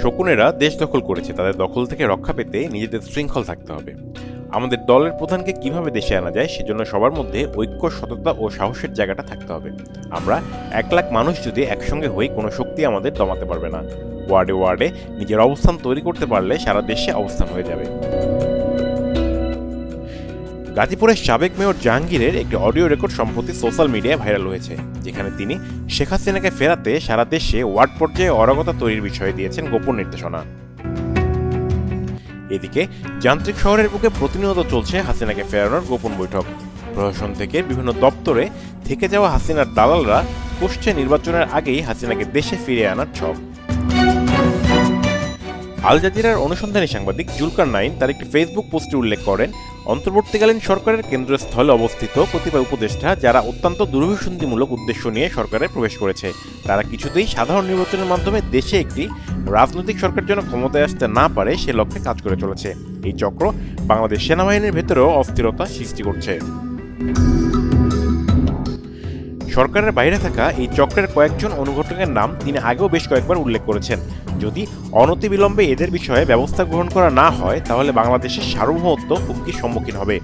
শকুনেরা দেশ দখল করেছে, তাদের দখল থেকে রক্ষা পেতে নিজেদের শৃঙ্খল থাকতে হবে। আমাদের দলের প্রধানকে কিভাবে দেশে আনা যায় সেজন্য সবার মধ্যে ঐক্য, সততা ও সাহসের জায়গাটা থাকতে হবে। আমরা 1 লাখ মানুষ যদি একসঙ্গে হই, কোনো শক্তি আমাদের দমাতে পারবে না। ওয়ার্ডে ওয়ার্ডে নিজের অবস্থান তৈরি করতে পারলে সারা দেশে অবস্থান হয়ে যাবে। গাজীপুরের সাবেক মেয়র জাহাঙ্গীরের একটি অডিও রেকর্ড সম্প্রতি সোশ্যাল মিডিয়ায় ভাইরাল হয়েছে, যেখানে তিনি শেখ হাসিনাকে ফেরাতে সারা দেশে ওয়ার্ড পর্যায়ে অরাগতা তৈরির বিষয়ে দিয়েছেন গোপন নির্দেশনা। এদিকে যান্ত্রিক শহরের বুকে প্রতিনিয়ত চলছে হাসিনাকে ফেরানোর গোপন বৈঠক। প্রশাসন থেকে বিভিন্ন দপ্তরে থেকে যাওয়া হাসিনার দালালরা কষছে নির্বাচনের আগেই হাসিনাকে দেশে ফিরিয়ে আনার ছক। আল জাজিরার অনুসন্ধানী সাংবাদিক জুলকার নাইন তার একটি ফেসবুক পোস্টে উল্লেখ করেন, অন্তর্বর্তীকালীন সরকারের কেন্দ্রস্থলে অবস্থিত কতিপয় উপদেষ্টা যারা অত্যন্ত দুরভিসন্ধিমূলক উদ্দেশ্য নিয়ে সরকারে প্রবেশ করেছে, তারা কিছুতেই সাধারণ নির্বাচনের মাধ্যমে দেশে একটি রাজনৈতিক সরকার যেন ক্ষমতায় আসতে না পারে সে লক্ষ্যে কাজ করে চলেছে। এই চক্র বাংলাদেশ সেনাবাহিনীর ভেতরেও অস্থিরতা সৃষ্টি করছে। সরকারের বাইরে থাকা এই চক্রের কয়েকজন অনুঘটকের নাম তিনি আগেও বেশ কয়েকবার উল্লেখ করেছেন। যদি অনতিবিলম্বে এদের বিষয়ে ব্যবস্থা গ্রহণ করা না হয়, তাহলে বাংলাদেশের সার্বভৌমত্ব হুমকির সম্মুখীন হবে।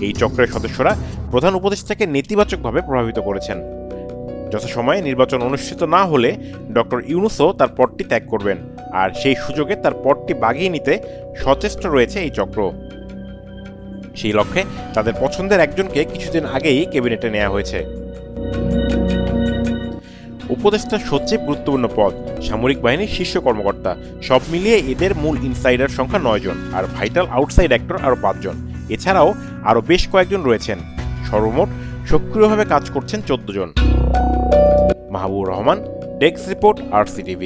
এই চক্রের সদস্যরা প্রধান উপদেষ্টাকে নেতিবাচকভাবে প্রভাবিত করেছেন। যথাসময়ে নির্বাচন অনুষ্ঠিত না হলে ডক্টর ইউনূসও তার পদটি ত্যাগ করবেন, আর সেই সুযোগে তার পদটি বাগিয়ে নিতে সচেষ্ট রয়েছে এই চক্র। সেই লক্ষ্যে তাদের পছন্দের একজনকে কিছুদিন আগেই ক্যাবিনেটে নেওয়া হয়েছে। উপদেষ্টা সবচেয়ে গুরুত্বপূর্ণ পদ, সামরিক বাহিনীর শীর্ষ কর্মকর্তা, সব মিলিয়ে এদের মূল ইনসাইডার সংখ্যা 9 জন, আর ভাইটাল আউটসাইড অ্যাক্টর আরও 5 জন। এছাড়াও আরও বেশ কয়েকজন রয়েছেন। সর্বমোট সক্রিয়ভাবে কাজ করছেন 14 জন। Mahbubur Rahman, desk report, RCTV।